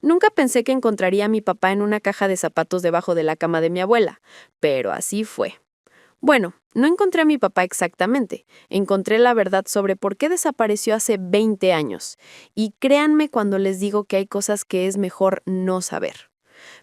Nunca pensé que encontraría a mi papá en una caja de zapatos debajo de la cama de mi abuela, pero así fue. Bueno, no encontré a mi papá exactamente, encontré la verdad sobre por qué desapareció hace 20 años. Y créanme cuando les digo que hay cosas que es mejor no saber.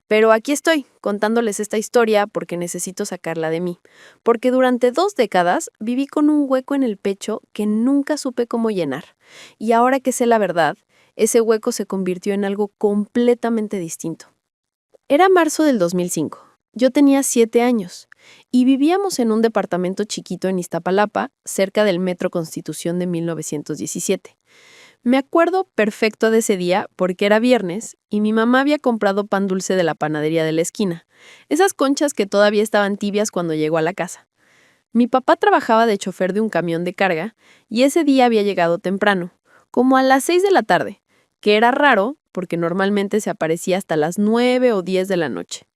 Pero aquí estoy, contándoles esta historia porque necesito sacarla de mí. Porque durante 2 décadas viví con un hueco en el pecho que nunca supe cómo llenar. Y ahora que sé la verdad, ese hueco se convirtió en algo completamente distinto. Era marzo del 2005. Yo tenía 7 años y vivíamos en un departamento chiquito en Iztapalapa, cerca del Metro Constitución de 1917. Me acuerdo perfecto de ese día porque era viernes y mi mamá había comprado pan dulce de la panadería de la esquina, esas conchas que todavía estaban tibias cuando llegó a la casa. Mi papá trabajaba de chofer de un camión de carga y ese día había llegado temprano, como a las 6 de la tarde, que era raro porque normalmente se aparecía hasta las 9 o 10 de la noche.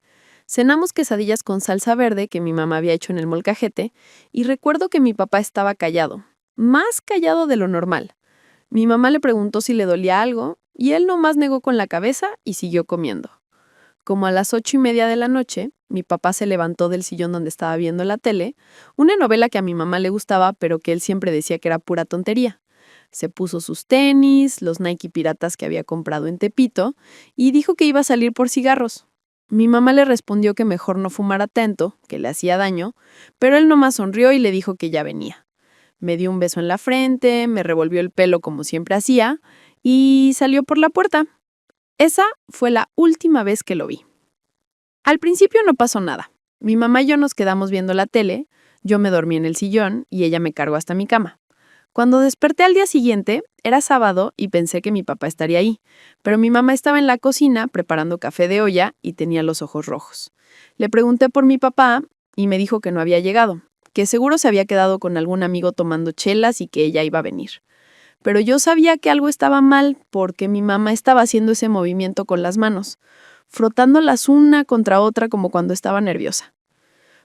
Cenamos quesadillas con salsa verde que mi mamá había hecho en el molcajete y recuerdo que mi papá estaba callado, más callado de lo normal. Mi mamá le preguntó si le dolía algo y él nomás negó con la cabeza y siguió comiendo. Como a las 8:30 de la noche, mi papá se levantó del sillón donde estaba viendo la tele, una novela que a mi mamá le gustaba pero que él siempre decía que era pura tontería. Se puso sus tenis, los Nike piratas que había comprado en Tepito y dijo que iba a salir por cigarros. Mi mamá le respondió que mejor no fumara tanto, que le hacía daño, pero él nomás sonrió y le dijo que ya venía. Me dio un beso en la frente, me revolvió el pelo como siempre hacía y salió por la puerta. Esa fue la última vez que lo vi. Al principio no pasó nada. Mi mamá y yo nos quedamos viendo la tele, yo me dormí en el sillón y ella me cargó hasta mi cama. Cuando desperté al día siguiente, era sábado y pensé que mi papá estaría ahí, pero mi mamá estaba en la cocina preparando café de olla y tenía los ojos rojos. Le pregunté por mi papá y me dijo que no había llegado, que seguro se había quedado con algún amigo tomando chelas y que ella iba a venir. Pero yo sabía que algo estaba mal porque mi mamá estaba haciendo ese movimiento con las manos, frotándolas una contra otra como cuando estaba nerviosa.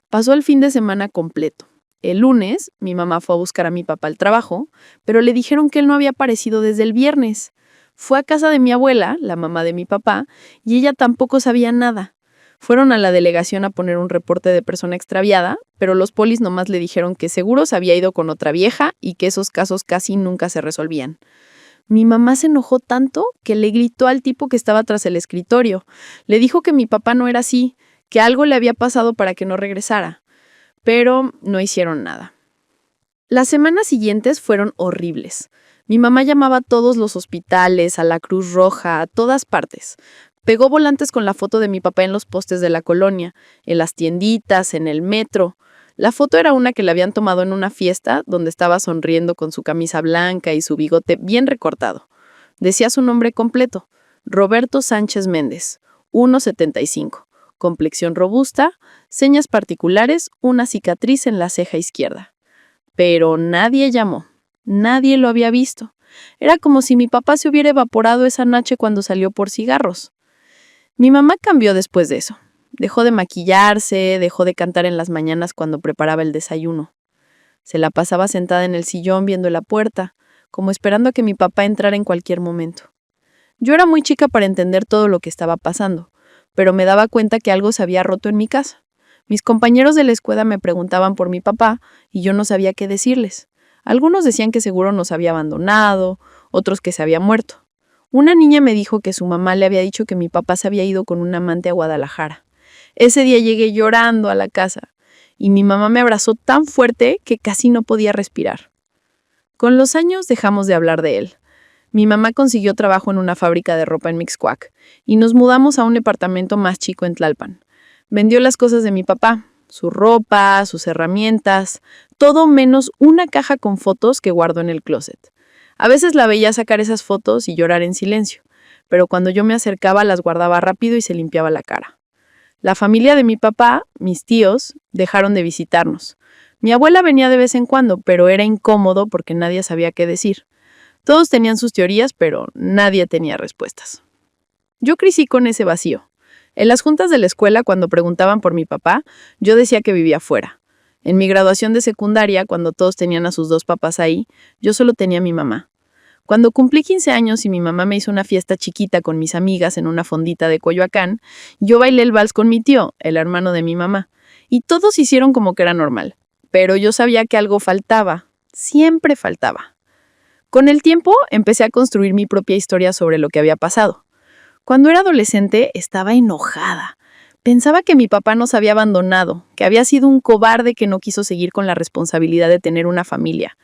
Pasó el fin de semana completo. El lunes, mi mamá fue a buscar a mi papá al trabajo, pero le dijeron que él no había aparecido desde el viernes. Fue a casa de mi abuela, la mamá de mi papá, y ella tampoco sabía nada. Fueron a la delegación a poner un reporte de persona extraviada, pero los polis nomás le dijeron que seguro se había ido con otra vieja y que esos casos casi nunca se resolvían. Mi mamá se enojó tanto que le gritó al tipo que estaba tras el escritorio. Le dijo que mi papá no era así, que algo le había pasado para que no regresara. Pero no hicieron nada. Las semanas siguientes fueron horribles. Mi mamá llamaba a todos los hospitales, a la Cruz Roja, a todas partes. Pegó volantes con la foto de mi papá en los postes de la colonia, en las tienditas, en el metro. La foto era una que le habían tomado en una fiesta donde estaba sonriendo con su camisa blanca y su bigote bien recortado. Decía su nombre completo, Roberto Sánchez Méndez, 1,75, complexión robusta, señas particulares, una cicatriz en la ceja izquierda. Pero nadie llamó, nadie lo había visto. Era como si mi papá se hubiera evaporado esa noche cuando salió por cigarros. Mi mamá cambió después de eso. Dejó de maquillarse, dejó de cantar en las mañanas cuando preparaba el desayuno. Se la pasaba sentada en el sillón viendo la puerta, como esperando a que mi papá entrara en cualquier momento. Yo era muy chica para entender todo lo que estaba pasando, pero me daba cuenta que algo se había roto en mi casa. Mis compañeros de la escuela me preguntaban por mi papá y yo no sabía qué decirles. Algunos decían que seguro nos había abandonado, otros que se había muerto. Una niña me dijo que su mamá le había dicho que mi papá se había ido con un amante a Guadalajara. Ese día llegué llorando a la casa y mi mamá me abrazó tan fuerte que casi no podía respirar. Con los años dejamos de hablar de él. Mi mamá consiguió trabajo en una fábrica de ropa en Mixcoac y nos mudamos a un departamento más chico en Tlalpan. Vendió las cosas de mi papá, su ropa, sus herramientas, todo menos una caja con fotos que guardó en el closet. A veces la veía sacar esas fotos y llorar en silencio, pero cuando yo me acercaba las guardaba rápido y se limpiaba la cara. La familia de mi papá, mis tíos, dejaron de visitarnos. Mi abuela venía de vez en cuando, pero era incómodo porque nadie sabía qué decir. Todos tenían sus teorías, pero nadie tenía respuestas. Yo crecí con ese vacío. En las juntas de la escuela, cuando preguntaban por mi papá, yo decía que vivía fuera. En mi graduación de secundaria, cuando todos tenían a sus dos papás ahí, yo solo tenía a mi mamá. Cuando cumplí 15 años y mi mamá me hizo una fiesta chiquita con mis amigas en una fondita de Coyoacán, yo bailé el vals con mi tío, el hermano de mi mamá, y todos hicieron como que era normal. Pero yo sabía que algo faltaba, siempre faltaba. Con el tiempo empecé a construir mi propia historia sobre lo que había pasado. Cuando era adolescente estaba enojada. Pensaba que mi papá nos había abandonado, que había sido un cobarde que no quiso seguir con la responsabilidad de tener una familia.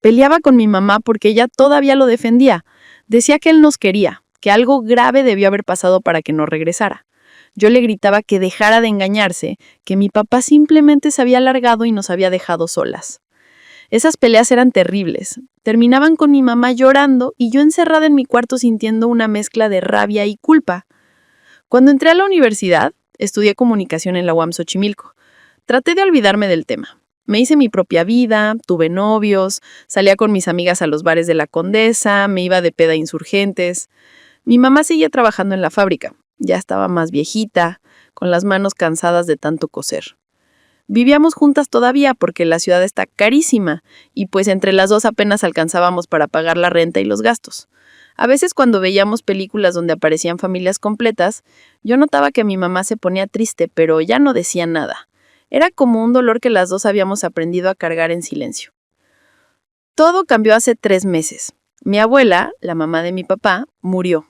Peleaba con mi mamá porque ella todavía lo defendía. Decía que él nos quería, que algo grave debió haber pasado para que no regresara. Yo le gritaba que dejara de engañarse, que mi papá simplemente se había largado y nos había dejado solas. Esas peleas eran terribles. Terminaban con mi mamá llorando y yo encerrada en mi cuarto sintiendo una mezcla de rabia y culpa. Cuando entré a la universidad, estudié comunicación en la UAM Xochimilco. Traté de olvidarme del tema. Me hice mi propia vida, tuve novios, salía con mis amigas a los bares de la Condesa, me iba de peda a Insurgentes. Mi mamá seguía trabajando en la fábrica. Ya estaba más viejita, con las manos cansadas de tanto coser. Vivíamos juntas todavía porque la ciudad está carísima y pues entre las dos apenas alcanzábamos para pagar la renta y los gastos. A veces cuando veíamos películas donde aparecían familias completas, yo notaba que mi mamá se ponía triste, pero ya no decía nada. Era como un dolor que las dos habíamos aprendido a cargar en silencio. Todo cambió hace 3 meses. Mi abuela, la mamá de mi papá, murió.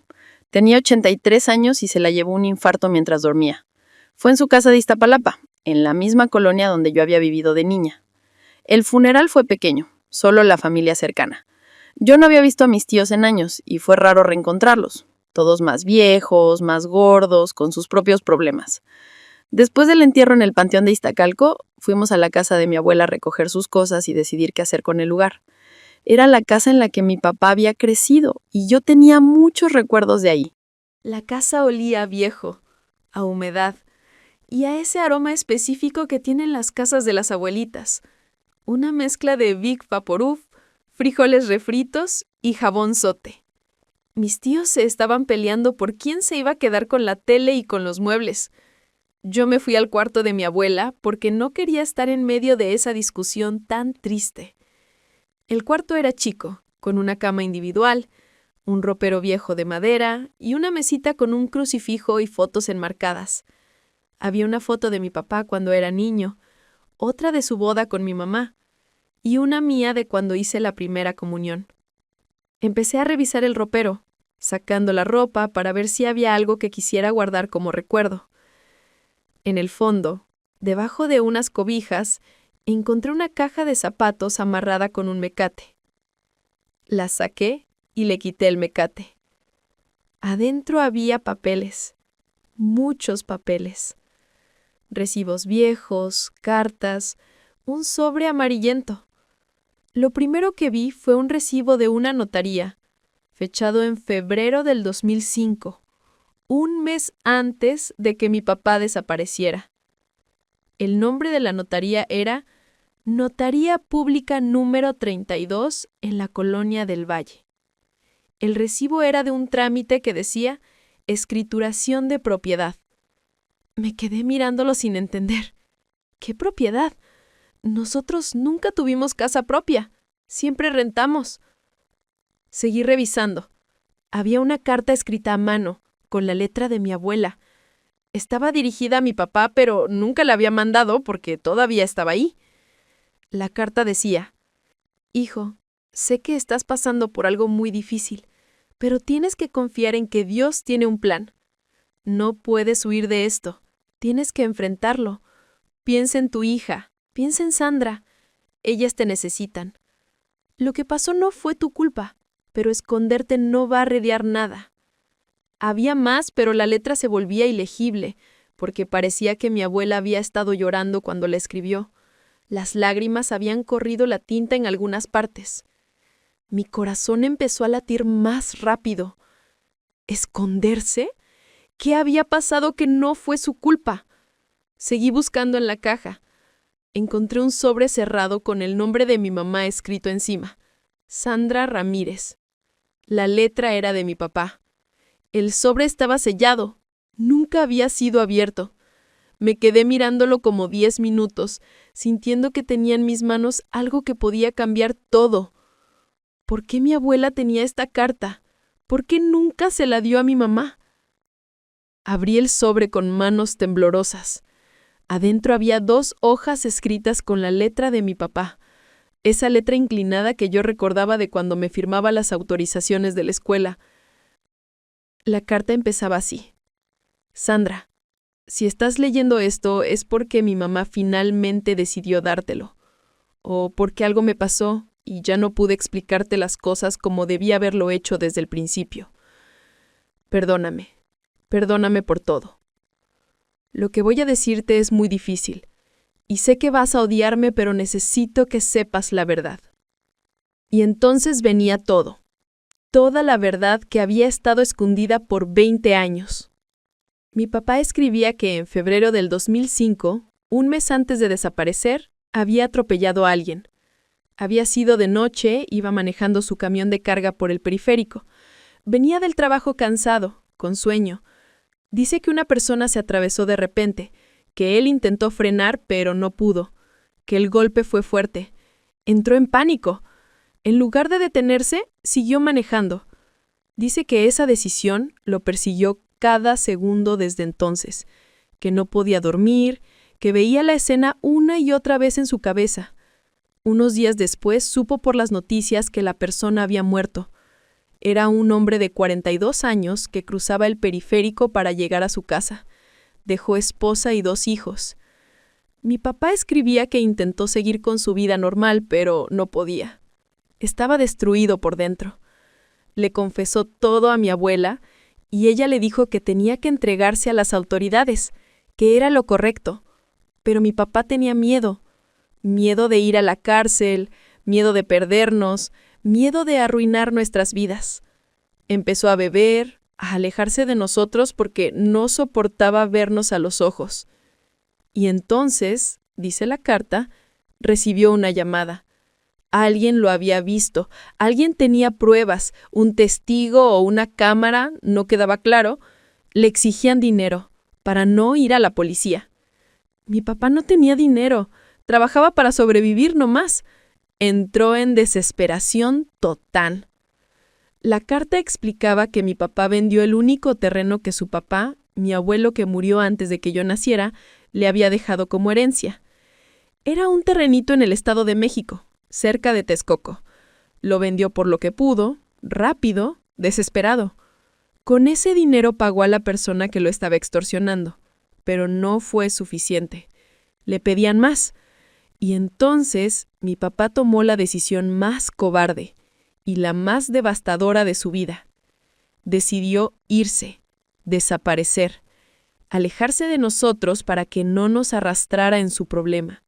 Tenía 83 años y se la llevó un infarto mientras dormía. Fue en su casa de Iztapalapa, en la misma colonia donde yo había vivido de niña. El funeral fue pequeño, solo la familia cercana. Yo no había visto a mis tíos en años y fue raro reencontrarlos, todos más viejos, más gordos, con sus propios problemas. Después del entierro en el panteón de Iztacalco, fuimos a la casa de mi abuela a recoger sus cosas y decidir qué hacer con el lugar. Era la casa en la que mi papá había crecido y yo tenía muchos recuerdos de ahí. La casa olía a viejo, a humedad y a ese aroma específico que tienen las casas de las abuelitas. Una mezcla de Big Vaporub, frijoles refritos y jabón Sote. Mis tíos se estaban peleando por quién se iba a quedar con la tele y con los muebles. Yo me fui al cuarto de mi abuela porque no quería estar en medio de esa discusión tan triste. El cuarto era chico, con una cama individual, un ropero viejo de madera y una mesita con un crucifijo y fotos enmarcadas. Había una foto de mi papá cuando era niño, otra de su boda con mi mamá y una mía de cuando hice la primera comunión. Empecé a revisar el ropero, sacando la ropa para ver si había algo que quisiera guardar como recuerdo. En el fondo, debajo de unas cobijas, encontré una caja de zapatos amarrada con un mecate. La saqué y le quité el mecate. Adentro había papeles, muchos papeles. Recibos viejos, cartas, un sobre amarillento. Lo primero que vi fue un recibo de una notaría, fechado en febrero del 2005, un mes antes de que mi papá desapareciera. El nombre de la notaría era Notaría Pública número 32 en la Colonia del Valle. El recibo era de un trámite que decía escrituración de propiedad. Me quedé mirándolo sin entender. ¿Qué propiedad? Nosotros nunca tuvimos casa propia. Siempre rentamos. Seguí revisando. Había una carta escrita a mano, con la letra de mi abuela. Estaba dirigida a mi papá, pero nunca la había mandado porque todavía estaba ahí. La carta decía: Hijo, sé que estás pasando por algo muy difícil, pero tienes que confiar en que Dios tiene un plan. No puedes huir de esto. Tienes que enfrentarlo. Piensa en tu hija. Piensa en Sandra. Ellas te necesitan. Lo que pasó no fue tu culpa, pero esconderte no va a arreglar nada. Había más, pero la letra se volvía ilegible, porque parecía que mi abuela había estado llorando cuando la escribió. Las lágrimas habían corrido la tinta en algunas partes. Mi corazón empezó a latir más rápido. ¿Esconderse? ¿Qué había pasado que no fue su culpa? Seguí buscando en la caja. Encontré un sobre cerrado con el nombre de mi mamá escrito encima. Sandra Ramírez. La letra era de mi papá. El sobre estaba sellado. Nunca había sido abierto. Me quedé mirándolo como 10 minutos, sintiendo que tenía en mis manos algo que podía cambiar todo. ¿Por qué mi abuela tenía esta carta? ¿Por qué nunca se la dio a mi mamá? Abrí el sobre con manos temblorosas. Adentro había 2 hojas escritas con la letra de mi papá, esa letra inclinada que yo recordaba de cuando me firmaba las autorizaciones de la escuela. La carta empezaba así: Sandra, si estás leyendo esto es porque mi mamá finalmente decidió dártelo, o porque algo me pasó y ya no pude explicarte las cosas como debía haberlo hecho desde el principio. Perdóname por todo. Lo que voy a decirte es muy difícil, y sé que vas a odiarme, pero necesito que sepas la verdad. Y entonces venía todo, toda la verdad que había estado escondida por 20 años. Mi papá escribía que en febrero del 2005, un mes antes de desaparecer, había atropellado a alguien. Había sido de noche, iba manejando su camión de carga por el periférico. Venía del trabajo cansado, con sueño. Dice que una persona se atravesó de repente, que él intentó frenar pero no pudo, que el golpe fue fuerte. Entró en pánico. En lugar de detenerse, siguió manejando. Dice que esa decisión lo persiguió cada segundo desde entonces, que no podía dormir, que veía la escena una y otra vez en su cabeza. Unos días después supo por las noticias que la persona había muerto. Era un hombre de 42 años que cruzaba el periférico para llegar a su casa. Dejó esposa y 2 hijos. Mi papá escribía que intentó seguir con su vida normal, pero no podía. Estaba destruido por dentro. Le confesó todo a mi abuela y ella le dijo que tenía que entregarse a las autoridades, que era lo correcto. Pero mi papá tenía miedo de ir a la cárcel, miedo de perdernos, miedo de arruinar nuestras vidas. Empezó a beber, a alejarse de nosotros porque no soportaba vernos a los ojos. Y entonces, dice la carta, recibió una llamada. Alguien lo había visto, alguien tenía pruebas, un testigo o una cámara, no quedaba claro. Le exigían dinero para no ir a la policía. Mi papá no tenía dinero, trabajaba para sobrevivir nomás. Entró en desesperación total. La carta explicaba que mi papá vendió el único terreno que su papá, mi abuelo que murió antes de que yo naciera, le había dejado como herencia. Era un terrenito en el Estado de México, cerca de Texcoco. Lo vendió por lo que pudo, rápido, desesperado. Con ese dinero pagó a la persona que lo estaba extorsionando, pero no fue suficiente. Le pedían más. Y entonces mi papá tomó la decisión más cobarde y la más devastadora de su vida. Decidió irse, desaparecer, alejarse de nosotros para que no nos arrastrara en su problema.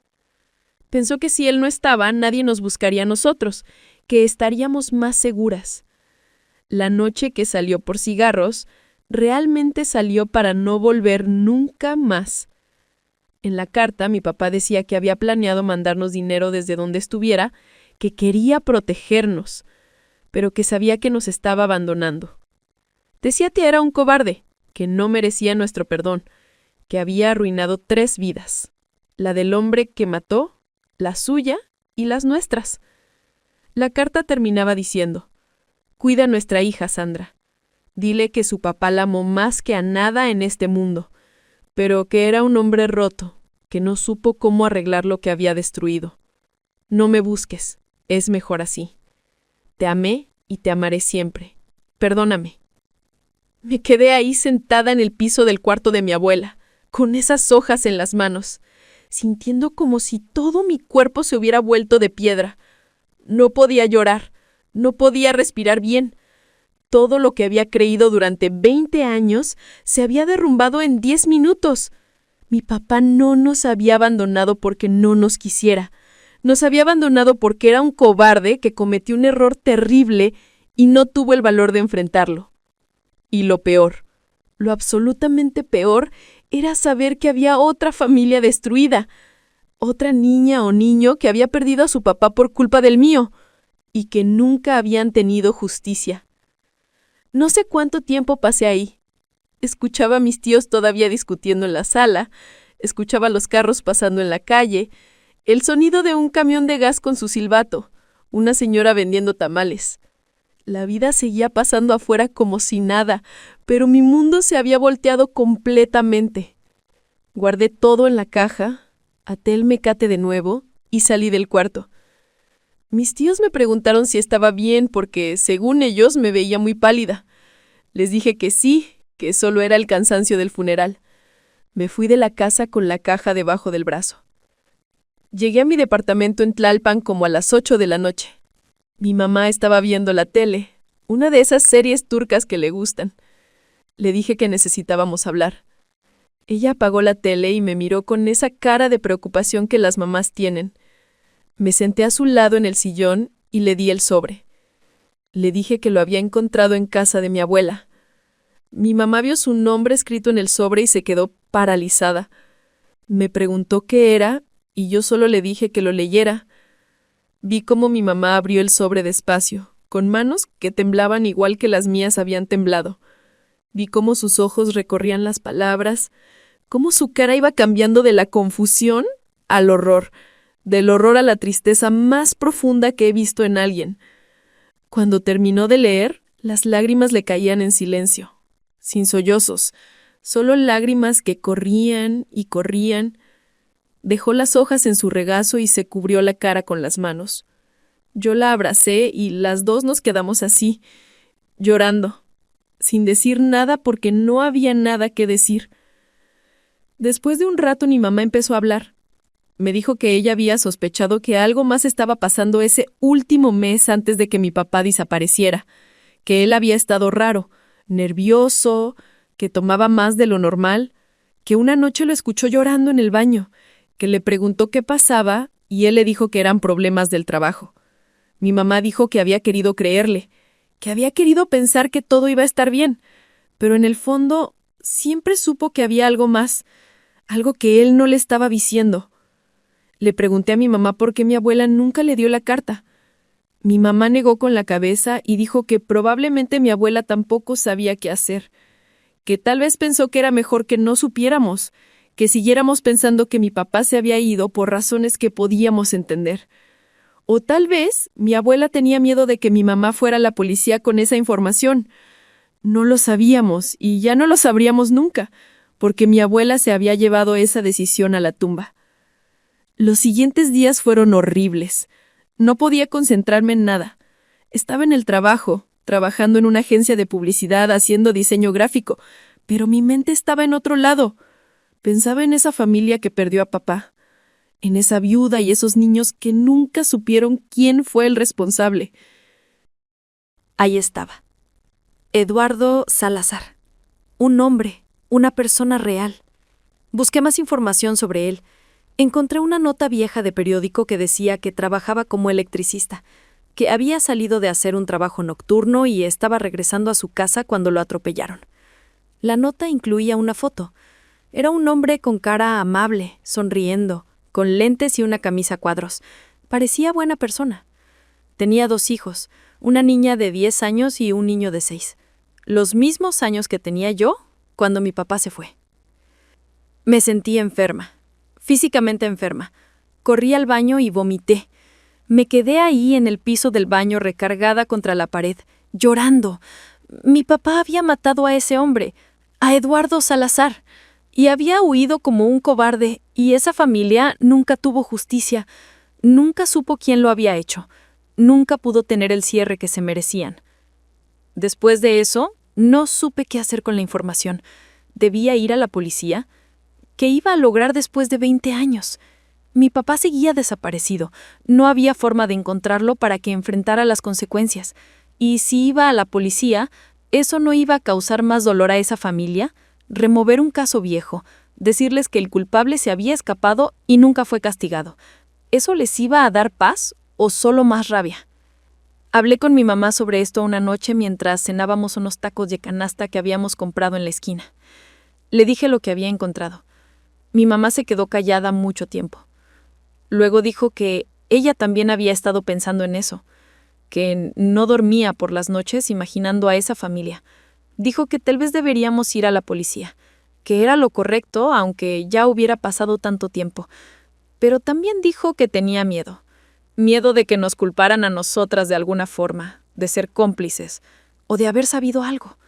Pensó que si él no estaba, nadie nos buscaría a nosotros, que estaríamos más seguras. La noche que salió por cigarros, realmente salió para no volver nunca más. En la carta, mi papá decía que había planeado mandarnos dinero desde donde estuviera, que quería protegernos, pero que sabía que nos estaba abandonando. Decía que era un cobarde, que no merecía nuestro perdón, que había arruinado 3 vidas, la del hombre que mató, la suya y las nuestras. La carta terminaba diciendo: «Cuida a nuestra hija, Sandra. Dile que su papá la amó más que a nada en este mundo, pero que era un hombre roto, que no supo cómo arreglar lo que había destruido. No me busques, es mejor así. Te amé y te amaré siempre. Perdóname». Me quedé ahí sentada en el piso del cuarto de mi abuela, con esas hojas en las manos, sintiendo como si todo mi cuerpo se hubiera vuelto de piedra. No podía llorar, no podía respirar bien. Todo lo que había creído durante 20 años se había derrumbado en 10 minutos. Mi papá no nos había abandonado porque no nos quisiera. Nos había abandonado porque era un cobarde que cometió un error terrible y no tuvo el valor de enfrentarlo. Y lo peor, lo absolutamente peor, era saber que había otra familia destruida, otra niña o niño que había perdido a su papá por culpa del mío, y que nunca habían tenido justicia. No sé cuánto tiempo pasé ahí. Escuchaba a mis tíos todavía discutiendo en la sala, escuchaba los carros pasando en la calle, el sonido de un camión de gas con su silbato, una señora vendiendo tamales. La vida seguía pasando afuera como si nada, pero mi mundo se había volteado completamente. Guardé todo en la caja, até el mecate de nuevo y salí del cuarto. Mis tíos me preguntaron si estaba bien porque, según ellos, me veía muy pálida. Les dije que sí, que solo era el cansancio del funeral. Me fui de la casa con la caja debajo del brazo. Llegué a mi departamento en Tlalpan como a las 8 de la noche. Mi mamá estaba viendo la tele, una de esas series turcas que le gustan. Le dije que necesitábamos hablar. Ella apagó la tele y me miró con esa cara de preocupación que las mamás tienen. Me senté a su lado en el sillón y le di el sobre. Le dije que lo había encontrado en casa de mi abuela. Mi mamá vio su nombre escrito en el sobre y se quedó paralizada. Me preguntó qué era y yo solo le dije que lo leyera. Vi cómo mi mamá abrió el sobre despacio, con manos que temblaban igual que las mías habían temblado. Vi cómo sus ojos recorrían las palabras, cómo su cara iba cambiando de la confusión al horror, del horror a la tristeza más profunda que he visto en alguien. Cuando terminó de leer, las lágrimas le caían en silencio, sin sollozos, solo lágrimas que corrían y corrían. Dejó las hojas en su regazo y se cubrió la cara con las manos. Yo la abracé y las dos nos quedamos así, llorando, sin decir nada porque no había nada que decir. Después de un rato mi mamá empezó a hablar. Me dijo que ella había sospechado que algo más estaba pasando ese último mes antes de que mi papá desapareciera, que él había estado raro, nervioso, que tomaba más de lo normal, que una noche lo escuchó llorando en el baño, que le preguntó qué pasaba y él le dijo que eran problemas del trabajo. Mi mamá dijo que había querido creerle, que había querido pensar que todo iba a estar bien, pero en el fondo siempre supo que había algo más, algo que él no le estaba diciendo. Le pregunté a mi mamá por qué mi abuela nunca le dio la carta. Mi mamá negó con la cabeza y dijo que probablemente mi abuela tampoco sabía qué hacer, que tal vez pensó que era mejor que no supiéramos, que siguiéramos pensando que mi papá se había ido por razones que podíamos entender. O tal vez mi abuela tenía miedo de que mi mamá fuera a la policía con esa información. No lo sabíamos y ya no lo sabríamos nunca, porque mi abuela se había llevado esa decisión a la tumba. Los siguientes días fueron horribles. No podía concentrarme en nada. Estaba en el trabajo, trabajando en una agencia de publicidad haciendo diseño gráfico, pero mi mente estaba en otro lado. Pensaba en esa familia que perdió a papá, en esa viuda y esos niños que nunca supieron quién fue el responsable. Ahí estaba. Eduardo Salazar. Un hombre, una persona real. Busqué más información sobre él. Encontré una nota vieja de periódico que decía que trabajaba como electricista, que había salido de hacer un trabajo nocturno y estaba regresando a su casa cuando lo atropellaron. La nota incluía una foto. Era un hombre con cara amable, sonriendo, con lentes y una camisa a cuadros. Parecía buena persona. Tenía 2 hijos, una niña de 10 años y un niño de 6. Los mismos años que tenía yo cuando mi papá se fue. Me sentí enferma. Físicamente enferma. Corrí al baño y vomité. Me quedé ahí en el piso del baño recargada contra la pared, llorando. Mi papá había matado a ese hombre, a Eduardo Salazar, y había huido como un cobarde, y esa familia nunca tuvo justicia, nunca supo quién lo había hecho, nunca pudo tener el cierre que se merecían. Después de eso, no supe qué hacer con la información. ¿Debía ir a la policía? ¿Qué iba a lograr después de 20 años? Mi papá seguía desaparecido. No había forma de encontrarlo para que enfrentara las consecuencias. Y si iba a la policía, ¿eso no iba a causar más dolor a esa familia? Remover un caso viejo, decirles que el culpable se había escapado y nunca fue castigado. ¿Eso les iba a dar paz o solo más rabia? Hablé con mi mamá sobre esto una noche mientras cenábamos unos tacos de canasta que habíamos comprado en la esquina. Le dije lo que había encontrado. Mi mamá se quedó callada mucho tiempo. Luego dijo que ella también había estado pensando en eso, que no dormía por las noches imaginando a esa familia. Dijo que tal vez deberíamos ir a la policía, que era lo correcto aunque ya hubiera pasado tanto tiempo. Pero también dijo que tenía miedo, Miedo de que nos culparan a nosotras de alguna forma, de ser cómplices, o de haber sabido algo.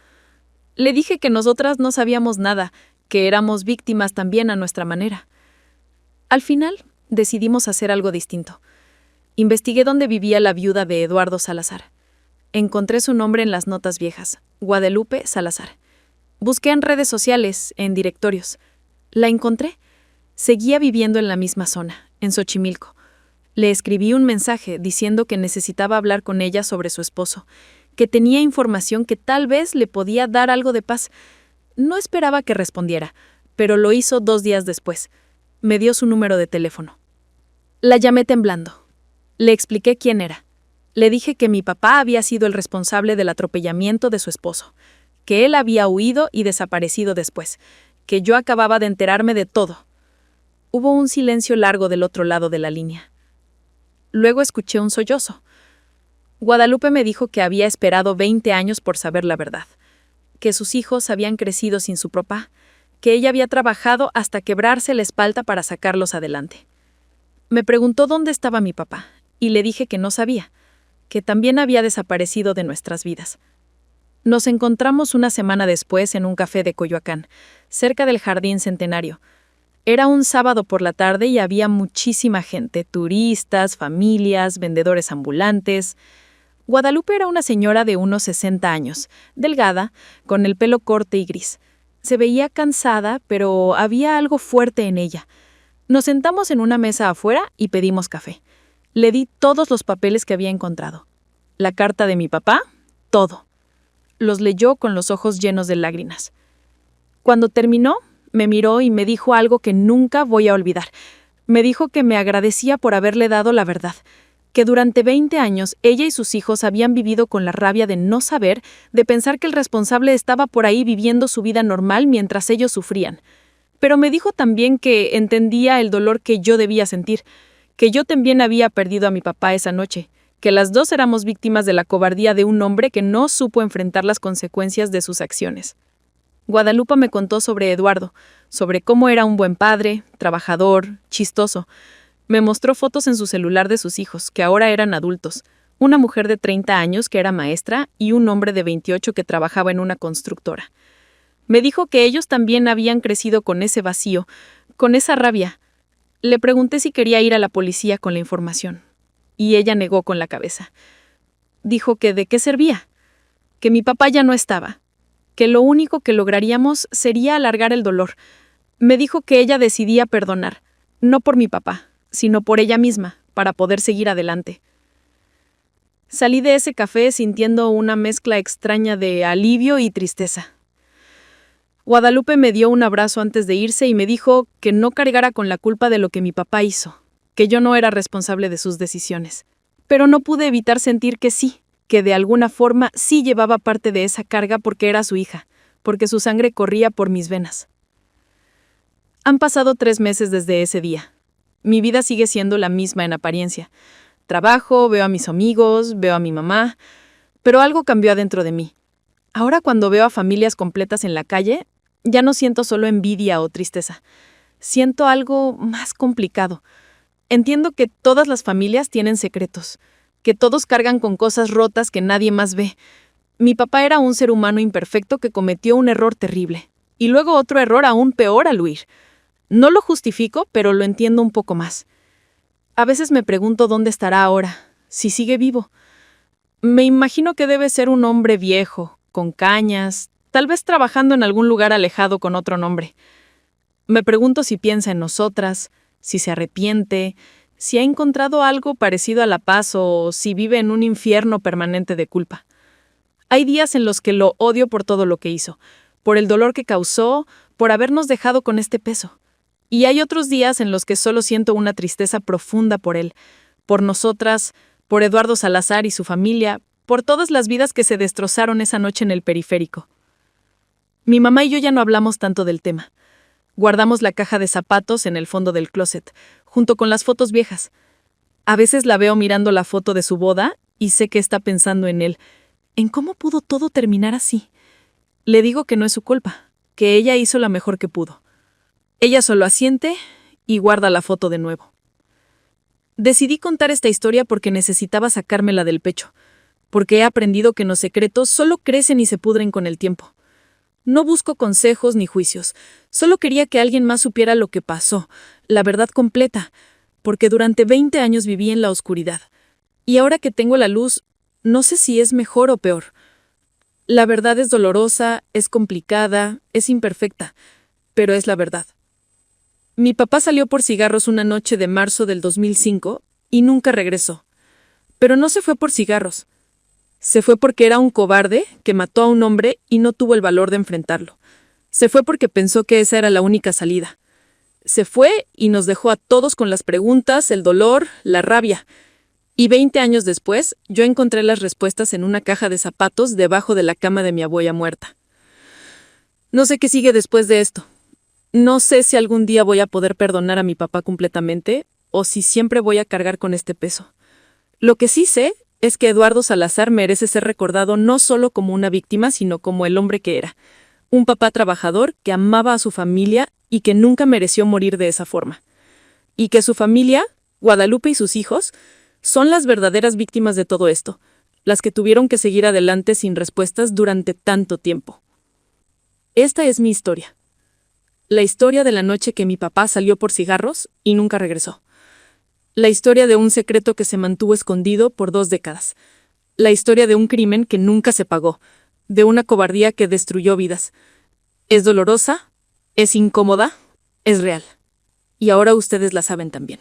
Le dije que nosotras no sabíamos nada, que éramos víctimas también a nuestra manera. Al final, decidimos hacer algo distinto. Investigué dónde vivía la viuda de Eduardo Salazar. Encontré su nombre en las notas viejas, Guadalupe Salazar. Busqué en redes sociales, en directorios. La encontré. Seguía viviendo en la misma zona, en Xochimilco. Le escribí un mensaje diciendo que necesitaba hablar con ella sobre su esposo, que tenía información que tal vez le podía dar algo de paz. No esperaba que respondiera, pero lo hizo 2 días después. Me dio su número de teléfono. La llamé temblando. Le expliqué quién era. Le dije que mi papá había sido el responsable del atropellamiento de su esposo, que él había huido y desaparecido después, que yo acababa de enterarme de todo. Hubo un silencio largo del otro lado de la línea. Luego escuché un sollozo. Guadalupe me dijo que había esperado 20 años por saber la verdad, que sus hijos habían crecido sin su papá, que ella había trabajado hasta quebrarse la espalda para sacarlos adelante. Me preguntó dónde estaba mi papá, y le dije que no sabía, que también había desaparecido de nuestras vidas. Nos encontramos una semana después en un café de Coyoacán, cerca del Jardín Centenario. Era un sábado por la tarde y había muchísima gente, turistas, familias, vendedores ambulantes. Guadalupe era una señora de unos 60 años, delgada, con el pelo corto y gris. Se veía cansada, pero había algo fuerte en ella. Nos sentamos en una mesa afuera y pedimos café. Le di todos los papeles que había encontrado. La carta de mi papá, todo. Los leyó con los ojos llenos de lágrimas. Cuando terminó, me miró y me dijo algo que nunca voy a olvidar. Me dijo que me agradecía por haberle dado la verdad, que durante 20 años ella y sus hijos habían vivido con la rabia de no saber, de pensar que el responsable estaba por ahí viviendo su vida normal mientras ellos sufrían. Pero me dijo también que entendía el dolor que yo debía sentir, que yo también había perdido a mi papá esa noche, que las dos éramos víctimas de la cobardía de un hombre que no supo enfrentar las consecuencias de sus acciones. Guadalupe me contó sobre Eduardo, sobre cómo era un buen padre, trabajador, chistoso. Me mostró fotos en su celular de sus hijos, que ahora eran adultos, una mujer de 30 años que era maestra y un hombre de 28 que trabajaba en una constructora. Me dijo que ellos también habían crecido con ese vacío, con esa rabia. Le pregunté si quería ir a la policía con la información, y ella negó con la cabeza. Dijo que de qué servía, que mi papá ya no estaba, que lo único que lograríamos sería alargar el dolor. Me dijo que ella decidía perdonar, no por mi papá, sino por ella misma, para poder seguir adelante. Salí de ese café sintiendo una mezcla extraña de alivio y tristeza. Guadalupe me dio un abrazo antes de irse y me dijo que no cargara con la culpa de lo que mi papá hizo, que yo no era responsable de sus decisiones. Pero no pude evitar sentir que sí, que de alguna forma sí llevaba parte de esa carga porque era su hija, porque su sangre corría por mis venas. Han pasado 3 meses desde ese día. Mi vida sigue siendo la misma en apariencia. Trabajo, veo a mis amigos, veo a mi mamá, pero algo cambió adentro de mí. Ahora cuando veo a familias completas en la calle, ya no siento solo envidia o tristeza. Siento algo más complicado. Entiendo que todas las familias tienen secretos, que todos cargan con cosas rotas que nadie más ve. Mi papá era un ser humano imperfecto que cometió un error terrible, y luego otro error aún peor al huir. No lo justifico, pero lo entiendo un poco más. A veces me pregunto dónde estará ahora, si sigue vivo. Me imagino que debe ser un hombre viejo, con cañas, tal vez trabajando en algún lugar alejado con otro nombre. Me pregunto si piensa en nosotras, si se arrepiente, si ha encontrado algo parecido a la paz o si vive en un infierno permanente de culpa. Hay días en los que lo odio por todo lo que hizo, por el dolor que causó, por habernos dejado con este peso. Y hay otros días en los que solo siento una tristeza profunda por él, por nosotras, por Eduardo Salazar y su familia, por todas las vidas que se destrozaron esa noche en el periférico. Mi mamá y yo ya no hablamos tanto del tema. Guardamos la caja de zapatos en el fondo del closet, junto con las fotos viejas. A veces la veo mirando la foto de su boda y sé que está pensando en él, en cómo pudo todo terminar así. Le digo que no es su culpa, que ella hizo lo mejor que pudo. Ella solo asiente y guarda la foto de nuevo. Decidí contar esta historia porque necesitaba sacármela del pecho, porque he aprendido que los secretos solo crecen y se pudren con el tiempo. No busco consejos ni juicios, solo quería que alguien más supiera lo que pasó, la verdad completa, porque durante 20 años viví en la oscuridad. Y ahora que tengo la luz, no sé si es mejor o peor. La verdad es dolorosa, es complicada, es imperfecta, pero es la verdad. Mi papá salió por cigarros una noche de marzo del 2005 y nunca regresó. Pero no se fue por cigarros. Se fue porque era un cobarde que mató a un hombre y no tuvo el valor de enfrentarlo. Se fue porque pensó que esa era la única salida. Se fue y nos dejó a todos con las preguntas, el dolor, la rabia. Y 20 años después, yo encontré las respuestas en una caja de zapatos debajo de la cama de mi abuela muerta. No sé qué sigue después de esto. No sé si algún día voy a poder perdonar a mi papá completamente o si siempre voy a cargar con este peso. Lo que sí sé es que Eduardo Salazar merece ser recordado no solo como una víctima, sino como el hombre que era. Un papá trabajador que amaba a su familia y que nunca mereció morir de esa forma. Y que su familia, Guadalupe y sus hijos, son las verdaderas víctimas de todo esto, las que tuvieron que seguir adelante sin respuestas durante tanto tiempo. Esta es mi historia. La historia de la noche que mi papá salió por cigarros y nunca regresó. La historia de un secreto que se mantuvo escondido por 2 décadas. La historia de un crimen que nunca se pagó, de una cobardía que destruyó vidas. Es dolorosa, es incómoda, es real. Y ahora ustedes la saben también.